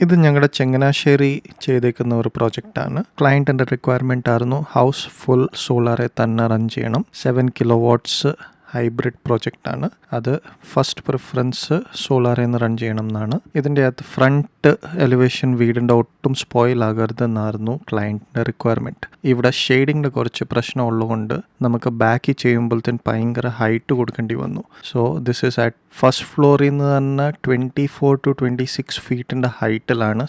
ഇത് ഞങ്ങളുടെ ചങ്ങനാശ്ശേരി ചെയ്തേക്കുന്ന ഒരു പ്രോജക്റ്റാണ്. ക്ലയൻറ്റിൻ്റെ റിക്വയർമെൻ്റ് ആയിരുന്നു ഹൗസ് ഫുൾ സോളാറെ തന്നെ റൺ ചെയ്യണം. 7 കിലോവാട്ട്സ് ഹൈബ്രിഡ് പ്രോജക്റ്റാണ്. അത് ഫസ്റ്റ് പ്രിഫറൻസ് സോളാറിൽ റൺ ചെയ്യണം എന്നാണ്. ഇതിൻ്റെ അകത്ത് ഫ്രണ്ട് എലിവേഷൻ വീടിൻ്റെ ഒട്ടും സ്പോയിൽ ആകരുതെന്നായിരുന്നു ക്ലയൻറ്റിൻ്റെ റിക്വയർമെൻറ്റ്. ഇവിടെ ഷെയ്ഡിങ്ങിൻ്റെ കുറച്ച് പ്രശ്നം ഉള്ളതുകൊണ്ട് നമുക്ക് ബാക്കി ചെയ്യുമ്പോഴത്തേന് ഭയങ്കര ഹൈറ്റ് കൊടുക്കേണ്ടി വന്നു. So this is at first ഫ്ലോറിൽ നിന്ന് തന്നെ 24 to 26 ഫീറ്റിൻ്റെ ഹൈറ്റിലാണ്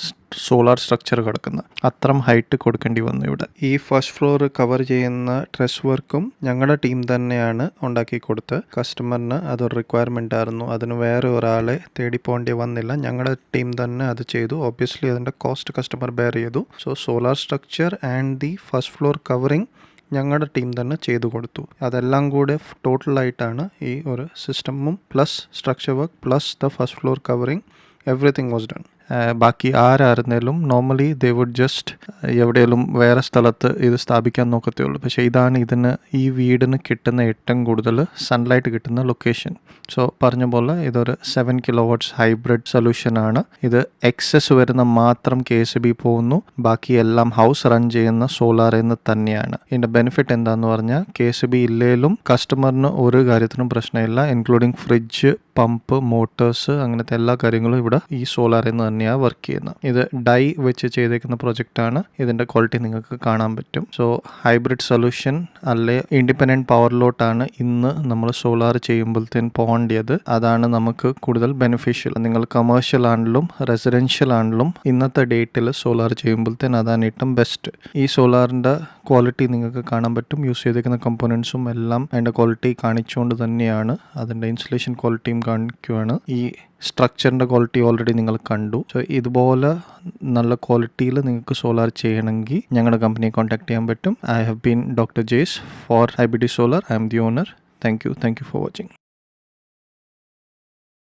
സോളാർ സ്ട്രക്ചർ കിടക്കുന്നത്. അത്രയും ഹൈറ്റ് കൊടുക്കേണ്ടി വന്നു ഇവിടെ. ഈ ഫസ്റ്റ് ഫ്ലോർ കവർ ചെയ്യുന്ന ട്രെസ് വർക്കും ഞങ്ങളുടെ ടീം തന്നെയാണ് ഉണ്ടാക്കി കൊടുത്ത്. കസ്റ്റമറിന് അതൊരു റിക്വയർമെൻ്റ് ആയിരുന്നു. അതിന് വേറെ ഒരാളെ തേടി പോകേണ്ടി വന്നില്ല. ഞങ്ങളുടെ ടീം തന്നെ അത് ചെയ്തു. ഒബ്വിയസ്ലി അതിൻ്റെ കോസ്റ്റ് കസ്റ്റമർ ബെയർ ചെയ്തു. So solar structure and the first floor covering ഞങ്ങളുടെ ടീം തന്നെ ചെയ്തു കൊടുത്തു. അതെല്ലാം കൂടെ ടോട്ടലായിട്ടാണ് ഈ ഒരു സിസ്റ്റമും plus structure work plus the first floor covering everything was done. ബാക്കി ആരായിരുന്നാലും നോർമലി ദേ വുഡ് ജസ്റ്റ് എവിടെയെങ്കിലും വേറെ സ്ഥലത്ത് ഇത് സ്ഥാപിക്കാൻ നോക്കത്തേ ഉള്ളൂ. പക്ഷേ ഇതാണ് ഇതിന് ഈ വീടിന് കിട്ടുന്ന ഏറ്റവും കൂടുതൽ സൺലൈറ്റ് കിട്ടുന്ന ലൊക്കേഷൻ. സോ പറഞ്ഞ പോലെ ഇതൊരു 7 കിലോവാട്ട്സ് ഹൈബ്രിഡ് സൊല്യൂഷനാണ്. ഇത് എക്സസ് വരുന്ന മാത്രം KSB പോകുന്നു. ബാക്കി എല്ലാം ഹൗസ് റൺ ചെയ്യുന്ന സോളാറിൽ നിന്ന് തന്നെയാണ്. ഇതിൻ്റെ ബെനിഫിറ്റ് എന്താണെന്ന് പറഞ്ഞാൽ KSB ഇല്ലേലും കസ്റ്റമറിന് ഒരു കാര്യത്തിനും പ്രശ്നമില്ല. ഇൻക്ലൂഡിങ് ഫ്രിഡ്ജ്, പമ്പ്, മോട്ടേഴ്സ്, അങ്ങനത്തെ എല്ലാ കാര്യങ്ങളും ഇവിടെ ഈ സോളാറിൽ നിന്ന് തന്നെയാണ് വർക്ക് ചെയ്യുന്നത്. ഇത് ഡൈ വെച്ച് ചെയ്തേക്കുന്ന പ്രൊജക്റ്റാണ്. ഇതിൻ്റെ ക്വാളിറ്റി നിങ്ങൾക്ക് കാണാൻ പറ്റും. സോ ഹൈബ്രിഡ് സൊല്യൂഷൻ അല്ലെ ഇൻഡിപെൻഡൻറ്റ് പവറിലോട്ടാണ് ഇന്ന് നമ്മൾ സോളാർ ചെയ്യുമ്പോഴത്തേന് പോകേണ്ടത്. അതാണ് നമുക്ക് കൂടുതൽ ബെനിഫിഷ്യൽ. നിങ്ങൾ കമേഴ്ഷ്യൽ ആണെങ്കിലും റെസിഡൻഷ്യൽ ആണെങ്കിലും ഇന്നത്തെ ഡേറ്റിൽ സോളാർ ചെയ്യുമ്പോഴത്തേന് അതാണ് ഏറ്റവും ബെസ്റ്റ്. ഈ സോളാറിൻ്റെ ക്വാളിറ്റി നിങ്ങൾക്ക് കാണാൻ പറ്റും. യൂസ് ചെയ്തേക്കുന്ന കമ്പോണൻസും എല്ലാം അതിൻ്റെ ക്വാളിറ്റി കാണിച്ചുകൊണ്ട് തന്നെയാണ്. അതിൻ്റെ ഇൻസുലേഷൻ ക്വാളിറ്റിയും കാണിക്കുകയാണ്. ഈ സ്ട്രക്ചറിൻ്റെ ക്വാളിറ്റി ഓൾറെഡി നിങ്ങൾ കണ്ടു. സോ ഇതുപോലെ നല്ല ക്വാളിറ്റിയിൽ നിങ്ങൾക്ക് സോളാർ ചെയ്യണമെങ്കിൽ ഞങ്ങളുടെ കമ്പനിയെ കോൺടാക്ട് ചെയ്യാൻ പറ്റും. I have been doctor jays for IBD Solar. I am the owner. Thank you for watching.